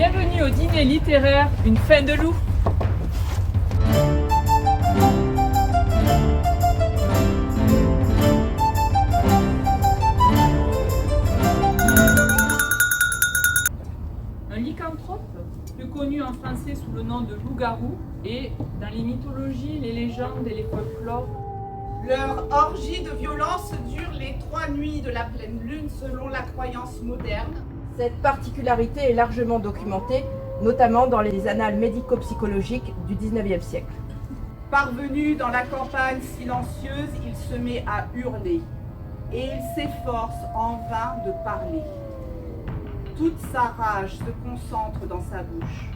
Bienvenue au dîner littéraire, une fin de loup. Un lycanthrope, plus connu en français sous le nom de loup-garou, et dans les mythologies, les légendes et les folklores, leur orgie de violence dure les 3 nuits de la pleine lune selon la croyance moderne. Cette particularité est largement documentée, notamment dans les annales médico-psychologiques du XIXe siècle. Parvenu dans la campagne silencieuse, il se met à hurler et il s'efforce en vain de parler. Toute sa rage se concentre dans sa bouche.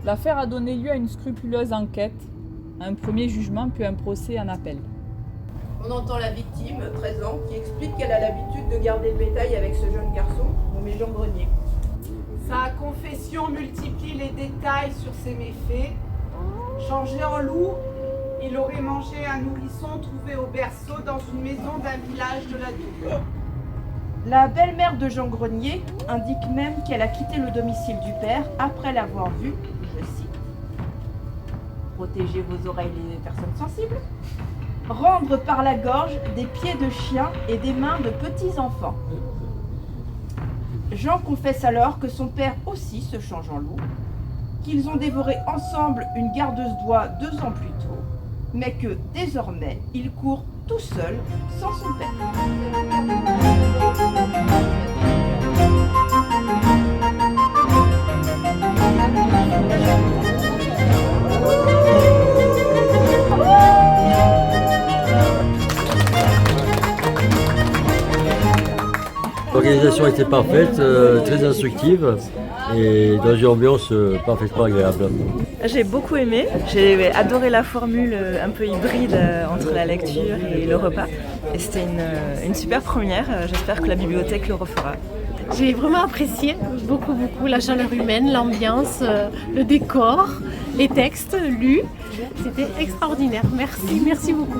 l'affaire a donné lieu à une scrupuleuse enquête, à un premier jugement puis un procès en appel. On entend la victime, 13 ans, qui explique qu'elle a l'habitude de garder le bétail avec ce jeune garçon, nommé Jean Grenier. Sa confession multiplie les détails sur ses méfaits. Changé en loup, il aurait mangé un nourrisson trouvé au berceau dans une maison d'un village de la Doubs. La belle-mère de Jean Grenier indique même qu'elle a quitté le domicile du père après l'avoir vu, je cite, « protéger vos oreilles les personnes sensibles, rendre par la gorge des pieds de chien et des mains de petits-enfants. » Jean confesse alors que son père aussi se change en loup, qu'ils ont dévoré ensemble une gardeuse d'oie 2 ans plus tôt, mais que désormais il court tout seul sans son père. L'organisation était parfaite, très instructive et dans une ambiance parfaitement agréable. J'ai beaucoup aimé, j'ai adoré la formule un peu hybride entre la lecture et le repas. Et c'était une super première, j'espère que la bibliothèque le refera. J'ai vraiment apprécié beaucoup la chaleur humaine, l'ambiance, le décor, les textes lus. C'était extraordinaire. Merci beaucoup.